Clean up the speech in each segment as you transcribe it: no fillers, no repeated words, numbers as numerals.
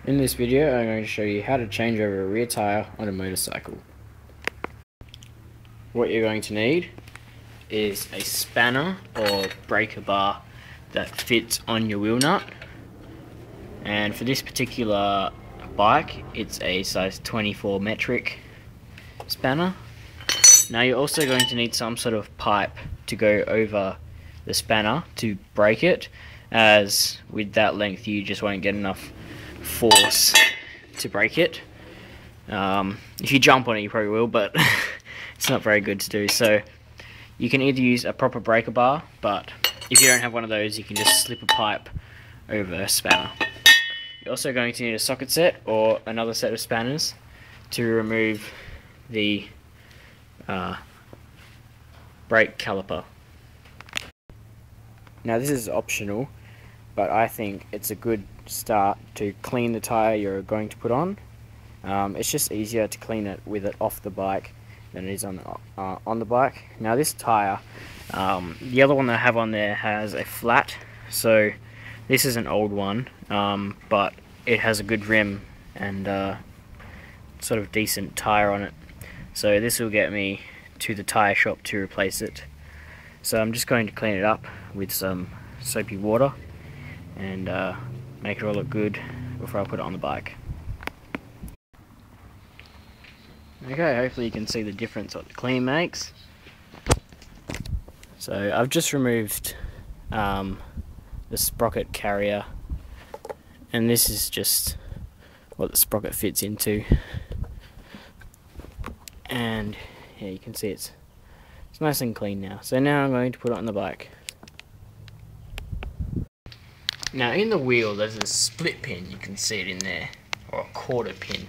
In this video, I'm going to show you how to change over a rear tyre on a motorcycle. What you're going to need is a spanner or breaker bar that fits on your wheel nut. And for this particular bike, it's a size 24 metric spanner. Now you're also going to need some sort of pipe to go over the spanner to break it, as with that length you just won't get enough force to break it. If you jump on it you probably will, but it's not very good to do. So you can either use a proper breaker bar, but if you don't have one of those you can just slip a pipe over a spanner. You're also going to need a socket set or another set of spanners to remove the brake caliper. Now this is optional, but I think it's a good start to clean the tyre you're going to put on. It's just easier to clean it with it off the bike than it is on the bike. Now this tyre, the other one that I have on there has a flat, so this is an old one, but it has a good rim and sort of decent tyre on it. So this will get me to the tyre shop to replace it. So I'm just going to clean it up with some soapy water and make it all look good before I put it on the bike. Okay, hopefully you can see the difference what the clean makes. So I've just removed the sprocket carrier, and this is just what the sprocket fits into. And yeah, you can see it's nice and clean now. So now I'm going to put it on the bike. Now in the wheel there's a split pin, you can see it in there, or a quarter pin.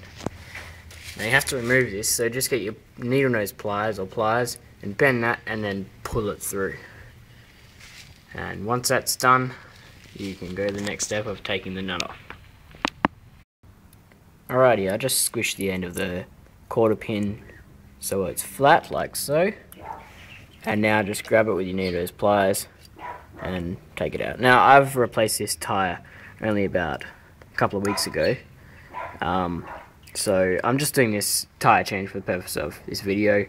Now you have to remove this, so just get your needle nose pliers or pliers and bend that and then pull it through. And once that's done, you can go to the next step of taking the nut off. Alrighty, I just squished the end of the quarter pin so it's flat like so. And now just grab it with your needle nose pliers and take it out. Now I've replaced this tyre only about a couple of weeks ago, so I'm just doing this tyre change for the purpose of this video.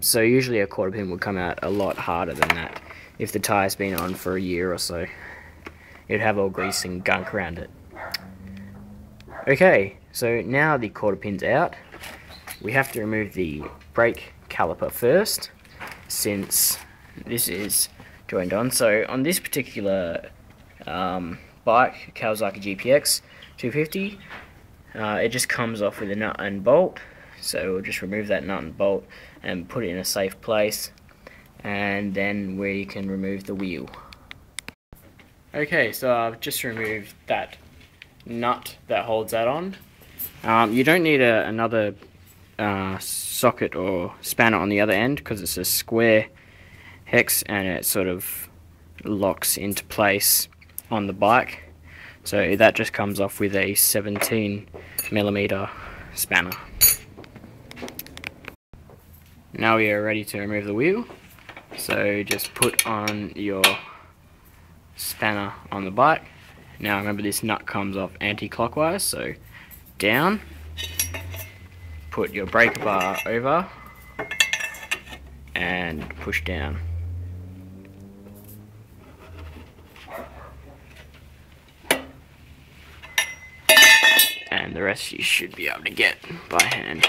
So usually a quarter pin would come out a lot harder than that if the tyre's been on for a year or so. It'd have all grease and gunk around it. Okay, so now the quarter pin's out, we have to remove the brake caliper first, since this is joined on. So on this particular bike, Kawasaki GPX 250, it just comes off with a nut and bolt. So we'll just remove that nut and bolt and put it in a safe place, and then we can remove the wheel. Okay, so I've just removed that nut that holds that on. You don't need another socket or spanner on the other end, because it's a square hex and it sort of locks into place on the bike. So that just comes off with a 17mm spanner. Now we are ready to remove the wheel. So just put on your spanner on the bike. Now remember, this nut comes off anti-clockwise, so down. Put your brake bar over and push down. And the rest you should be able to get by hand.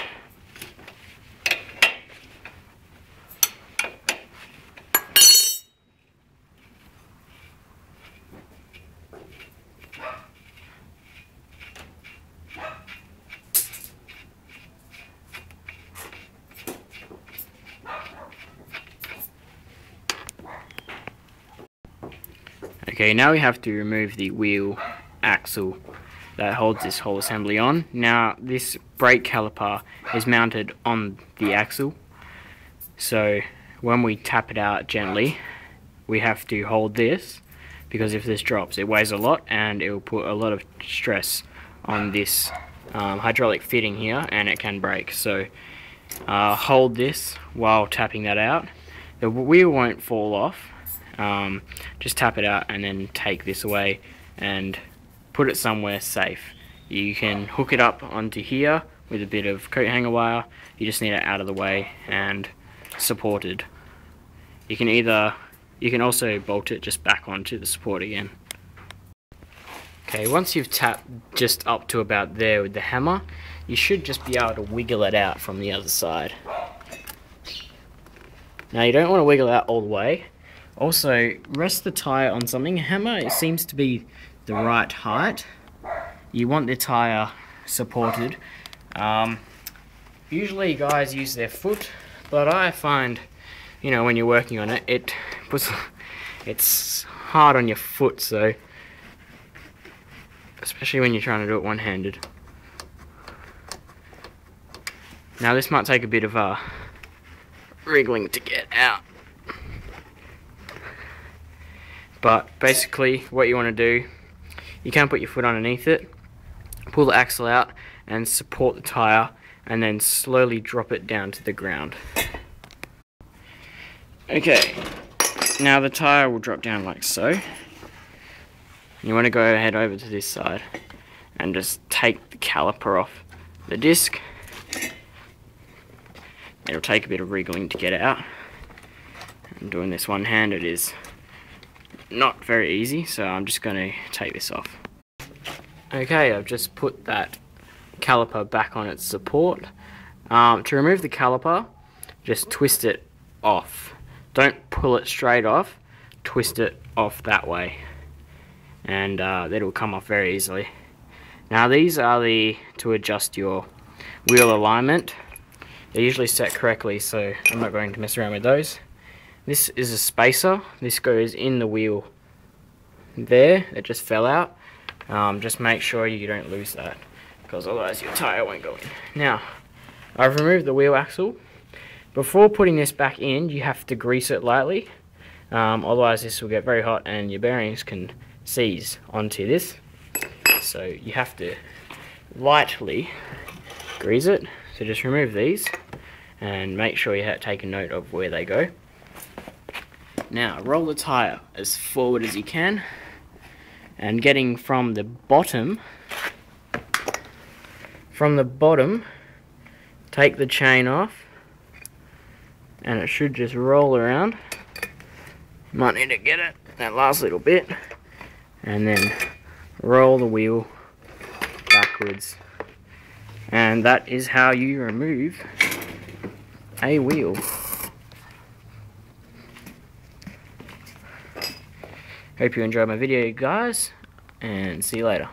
Okay, now we have to remove the wheel axle that holds this whole assembly on. Now this brake caliper is mounted on the axle, so when we tap it out gently we have to hold this, because if this drops it weighs a lot and it will put a lot of stress on this hydraulic fitting here and it can break. So hold this while tapping that out. The wheel won't fall off. Just tap it out and then take this away and put it somewhere safe You can hook it up onto here with a bit of coat hanger wire. You just need it out of the way and supported. You can also bolt it just back onto the support again. Okay, once you've tapped just up to about there with the hammer, you should just be able to wiggle it out from the other side. Now you don't want to wiggle out all the way. Also, rest the tyre on something. A hammer, it seems to be the right height. You want the tyre supported. Usually guys use their foot, but I find, you know, when you're working on it, it's hard on your foot, so especially when you're trying to do it one-handed. Now this might take a bit of wriggling to get out, but basically what you want to do, you can put your foot underneath it, pull the axle out and support the tyre, and then slowly drop it down to the ground. Okay, now the tyre will drop down like so. You want to go ahead over to this side and just take the caliper off the disc. It'll take a bit of wriggling to get out. And doing this one-handed is not very easy, so I'm just going to take this off. Okay, I've just put that caliper back on its support. To remove the caliper, just twist it off. Don't pull it straight off, twist it off that way, and it'll come off very easily. Now these are to adjust your wheel alignment. They're usually set correctly, so I'm not going to mess around with those. This is a spacer. This goes in the wheel there. It just fell out. Just make sure you don't lose that, because otherwise your tyre won't go in. Now, I've removed the wheel axle. Before putting this back in, you have to grease it lightly. Otherwise this will get very hot and your bearings can seize onto this. So you have to lightly grease it. So just remove these and make sure you take a note of where they go. Now roll the tyre as forward as you can, and getting from the bottom, take the chain off, and it should just roll around. You might need to get it that last little bit, and then roll the wheel backwards. And that is how you remove a wheel. Hope you enjoyed my video, guys, and see you later.